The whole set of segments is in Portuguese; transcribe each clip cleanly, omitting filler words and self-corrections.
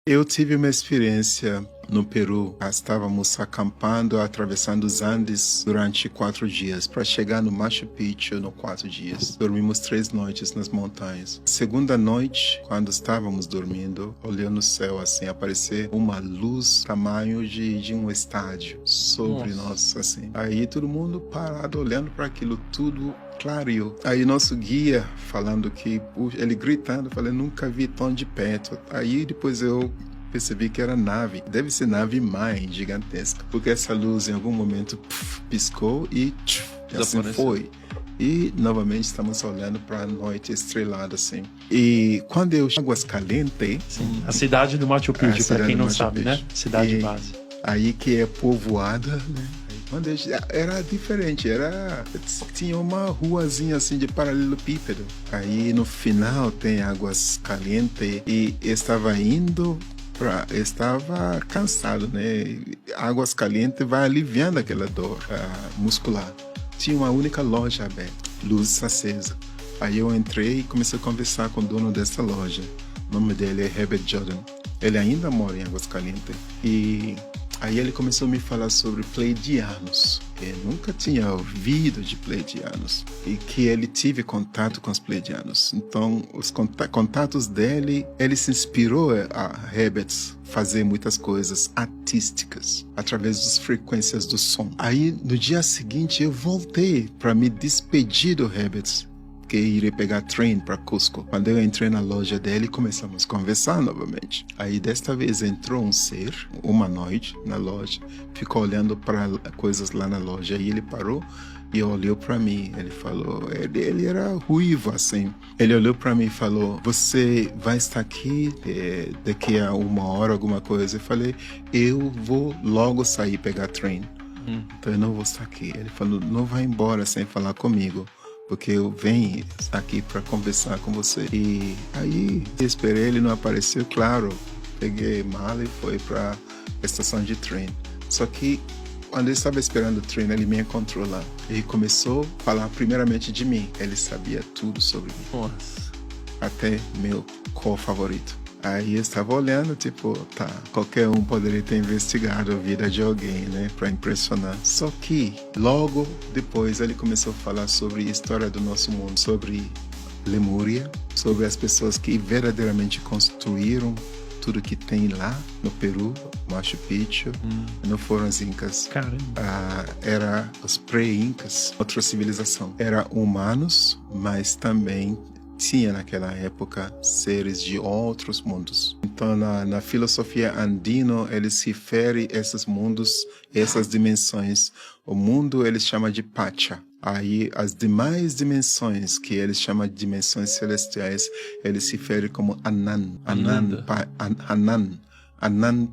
Eu tive uma experiência no Peru. Estávamos acampando, atravessando os Andes durante 4 dias, para chegar no Machu Picchu no 4 dias. Dormimos 3 noites nas montanhas. Segunda noite, quando estávamos dormindo, olhando no céu, assim, aparecer uma luz tamanho de um estádio sobre nós, assim. Aí todo mundo parado, olhando para aquilo tudo. Clareou. Aí nosso guia falando que, ele gritando, falando, nunca vi tão de perto. Aí depois eu percebi que era nave. Deve ser nave mãe gigantesca, porque essa luz em algum momento piscou e assim foi. E novamente estamos olhando para a noite estrelada, assim. E quando eu chego Águas Calientes, a cidade do Machu Picchu, para quem não sabe, né? Cidade base. Aí que é povoada, né? Era diferente, tinha uma ruazinha assim de paralelepípedo. Aí no final tem Águas Calientes e estava cansado, né? Águas Calientes vai aliviando aquela dor muscular. Tinha uma única loja aberta, luz acesa. Aí eu entrei e comecei a conversar com o dono dessa loja. O nome dele é Herbert Jordan. Ele ainda mora em Águas Calientes. E aí ele começou a me falar sobre pleiadianos. Eu nunca tinha ouvido de pleiadianos. E que ele tive contato com os pleiadianos. Então, os contatos dele, ele se inspirou a Herbert fazer muitas coisas artísticas através das frequências do som. Aí, no dia seguinte, eu voltei para me despedir do Herbert, que iria pegar trem para Cusco. Quando eu entrei na loja dele, começamos a conversar novamente. Aí desta vez entrou um ser, humanoide, na loja, ficou olhando para coisas lá na loja. Aí ele parou e olhou para mim. Ele falou, ele era ruivo assim. Ele olhou para mim e falou, você vai estar aqui daqui a 1 hora, alguma coisa? Eu falei, eu vou logo sair pegar trem. Então eu não vou estar aqui. Ele falou, não vai embora sem falar comigo, porque eu venho aqui para conversar com você. E aí esperei, ele não apareceu, claro. Peguei mala e fui para a estação de trem. Só que quando eu estava esperando o trem, ele me encontrou lá. E começou a falar primeiramente de mim. Ele sabia tudo sobre mim. Nossa. Até meu cor favorito. Aí eu estava olhando, tipo, tá, qualquer um poderia ter investigado a vida de alguém, né, para impressionar. Só que, logo depois, ele começou a falar sobre a história do nosso mundo, sobre Lemúria, sobre as pessoas que verdadeiramente construíram tudo que tem lá no Peru, Machu Picchu. Não foram os Incas. Era os pré-Incas, outra civilização. Era humanos, mas também tinha naquela época seres de outros mundos. Então na filosofia andina ele se refere a esses mundos, essas dimensões. O mundo eles chamam de Pacha. Aí as demais dimensões que eles chamam de dimensões celestiais, eles se referem como Anan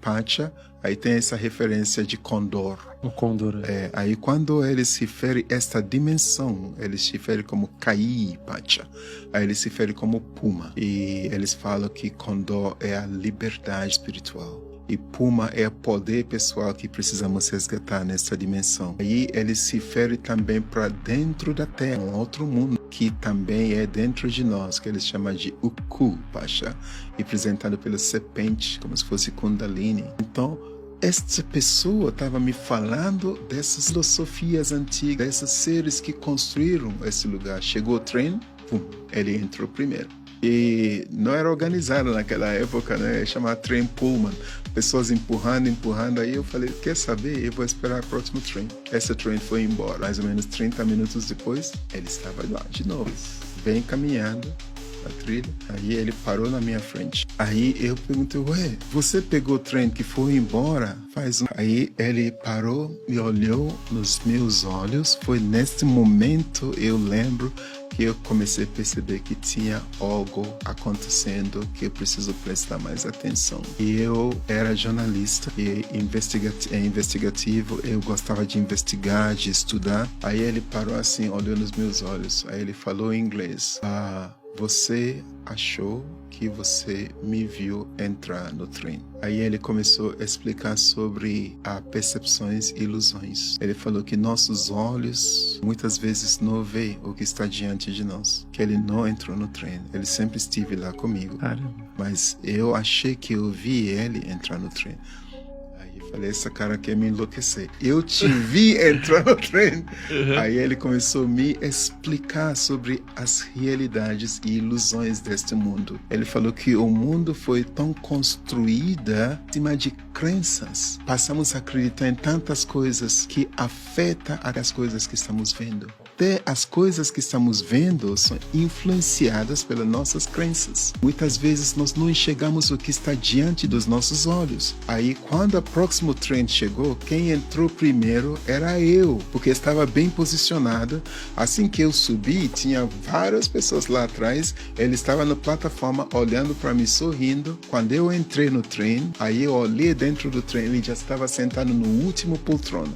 Pacha. Aí tem essa referência de condor. O condor. Aí quando eles se referem a esta dimensão, eles se referem como Kai Pacha. Aí eles se referem como Puma. E eles falam que condor é a liberdade espiritual. E Puma é o poder pessoal que precisamos resgatar nessa dimensão. Aí ele se refere também para dentro da Terra, um outro mundo que também é dentro de nós, que eles chamam de Uku Pacha, representado pela serpente, como se fosse Kundalini. Então, esta pessoa estava me falando dessas filosofias antigas, desses seres que construíram esse lugar. Chegou o trem, ele entrou primeiro. E não era organizado naquela época, né? Chamava trem Pullman. Pessoas empurrando. Aí eu falei, quer saber? Eu vou esperar o próximo trem. Esse trem foi embora. Mais ou menos 30 minutos depois, ele estava lá de novo. Vem caminhando na trilha. Aí ele parou na minha frente. Aí eu perguntei, ué, você pegou o trem que foi embora? Aí ele parou, me olhou nos meus olhos. Foi nesse momento, eu lembro, que eu comecei a perceber que tinha algo acontecendo que eu preciso prestar mais atenção. E eu era jornalista e investigativo, eu gostava de investigar, de estudar. Aí ele parou assim, olhou nos meus olhos, aí ele falou em inglês, você achou que você me viu entrar no trem. Aí ele começou a explicar sobre as percepções e ilusões. Ele falou que nossos olhos muitas vezes não veem o que está diante de nós. Que ele não entrou no trem. Ele sempre esteve lá comigo. Caramba. Mas eu achei que eu vi ele entrar no trem. Falei, essa cara quer me enlouquecer. Eu te vi entrar no trem. Aí ele começou a me explicar sobre as realidades e ilusões deste mundo. Ele falou que o mundo foi tão construído em cima de crenças. Passamos a acreditar em tantas coisas que afetam as coisas que estamos vendo. Até as coisas que estamos vendo são influenciadas pelas nossas crenças. Muitas vezes nós não enxergamos o que está diante dos nossos olhos. Aí quando o próximo trem chegou, quem entrou primeiro era eu, porque estava bem posicionado. Assim que eu subi, tinha várias pessoas lá atrás. Ele estava na plataforma olhando para mim, sorrindo. Quando eu entrei no trem, aí eu olhei dentro do trem, ele já estava sentado no último poltrona.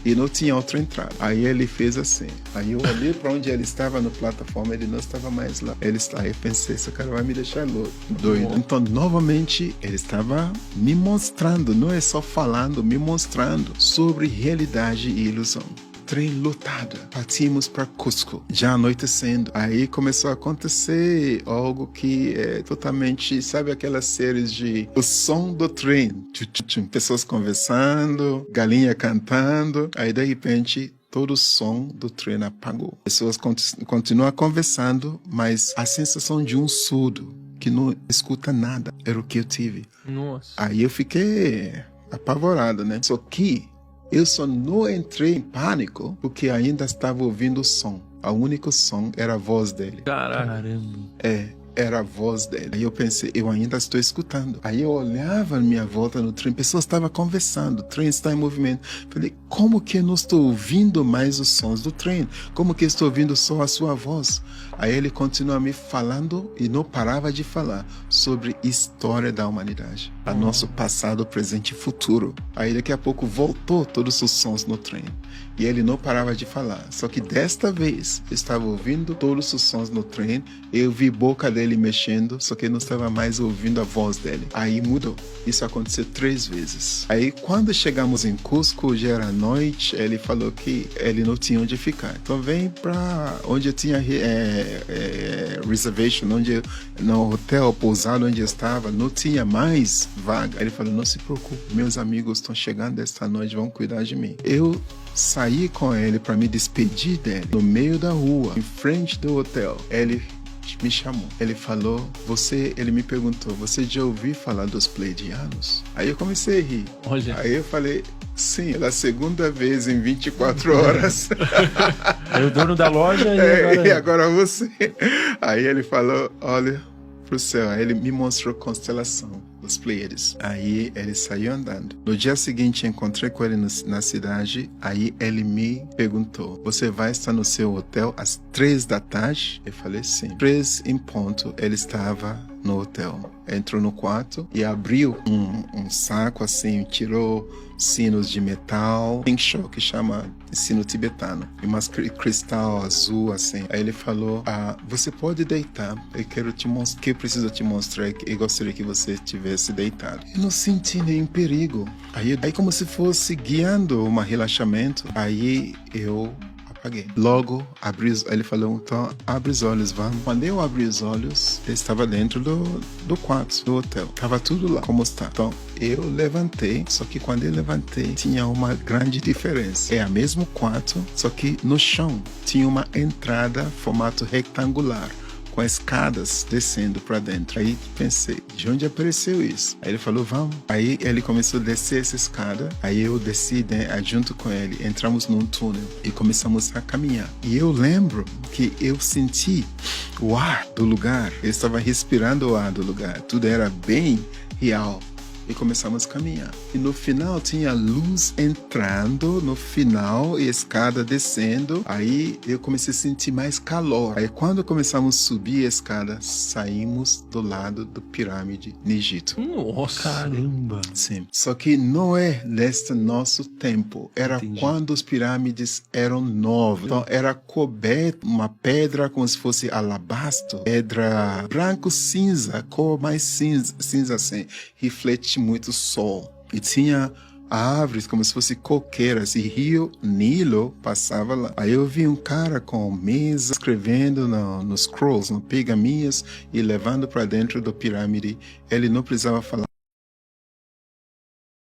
E não tinha outra entrada. Aí ele fez assim. Aí eu olhei para onde ele estava na plataforma, ele não estava mais lá. Ele está. Aí eu pensei, esse cara vai me deixar doido. Então, novamente, ele estava me mostrando, não é só falando, me mostrando sobre realidade e ilusão. Trem lotado. Partimos para Cusco, já anoitecendo. Aí começou a acontecer algo que é totalmente, sabe aquelas séries de o som do trem, pessoas conversando, galinha cantando, aí de repente todo o som do trem apagou. Pessoas continuam conversando, mas a sensação de um surdo que não escuta nada era o que eu tive. Nossa. Aí eu fiquei apavorado, né? Só que eu só não entrei em pânico porque ainda estava ouvindo o som. O único som era a voz dele. Caramba. Era a voz dele. Aí eu pensei, eu ainda estou escutando. Aí eu olhava à minha volta no trem, pessoas estavam conversando, o trem está em movimento. Falei, como que eu não estou ouvindo mais os sons do trem? Como que eu estou ouvindo só a sua voz? Aí ele continua me falando e não parava de falar sobre história da humanidade. A nosso passado, presente e futuro. Aí daqui a pouco voltou todos os sons no trem. E ele não parava de falar. Só que desta vez, eu estava ouvindo todos os sons no trem. Eu vi a boca dele mexendo, só que eu não estava mais ouvindo a voz dele. Aí mudou. Isso aconteceu 3 vezes. Aí quando chegamos em Cusco, já era noite, ele falou que ele não tinha onde ficar. Então vem para onde eu tinha reservation, no hotel, pousado onde eu estava, não tinha mais vaga. Ele falou, não se preocupe, meus amigos estão chegando esta noite, vão cuidar de mim. Eu saí com ele para me despedir dele no meio da rua, em frente do hotel. Ele me chamou. Ele falou, ele me perguntou, você já ouviu falar dos pleiadianos? Aí eu comecei a rir. Olha. Aí eu falei, sim, pela segunda vez em 24 horas. É o dono da loja e agora você. Aí ele falou, olha pro céu. Aí ele me mostrou a constelação dos Pleiades. Aí ele saiu andando. No dia seguinte encontrei com ele na cidade. Aí ele me perguntou, você vai estar no seu hotel às 3 da tarde? Eu falei sim. 3 em ponto ele estava no hotel. Entrou no quarto e abriu um saco assim, tirou sinos de metal, Pink Show, que chama sino tibetano, e umas cristal azul assim. Aí ele falou, você pode deitar, eu quero te mostrar, que eu preciso te mostrar, eu gostaria que você estivesse deitado. Eu não senti nenhum perigo. Aí como se fosse guiando um relaxamento, aí eu apaguei. Logo, ele falou, então, abre os olhos, vamos. Quando eu abri os olhos, eu estava dentro do quarto, do hotel. Estava tudo lá, como está. Então, eu levantei, só que quando eu levantei, tinha uma grande diferença. É o mesmo quarto, só que no chão tinha uma entrada, formato retangular, com escadas descendo para dentro. Aí pensei, de onde apareceu isso? Aí ele falou, vamos. Aí ele começou a descer essa escada. Aí eu desci, né, junto com ele. Entramos num túnel e começamos a caminhar. E eu lembro que eu senti o ar do lugar. Eu estava respirando o ar do lugar. Tudo era bem real. e começamos a caminhar. E no final tinha luz entrando, no final, e escada descendo. Aí eu comecei a sentir mais calor. Aí quando começamos a subir a escada, saímos do lado da pirâmide no Egito. Nossa! Caramba! Sim. Só que não é deste nosso tempo. Era quando as pirâmides eram novas. Então era coberto uma pedra como se fosse alabastro. Pedra branco-cinza, cor mais cinza assim. Reflete muito sol. E tinha árvores como se fosse coqueiras e rio Nilo passava lá. Aí eu vi um cara com mesa escrevendo nos scrolls, no pergaminhos e levando para dentro da pirâmide. Ele não precisava falar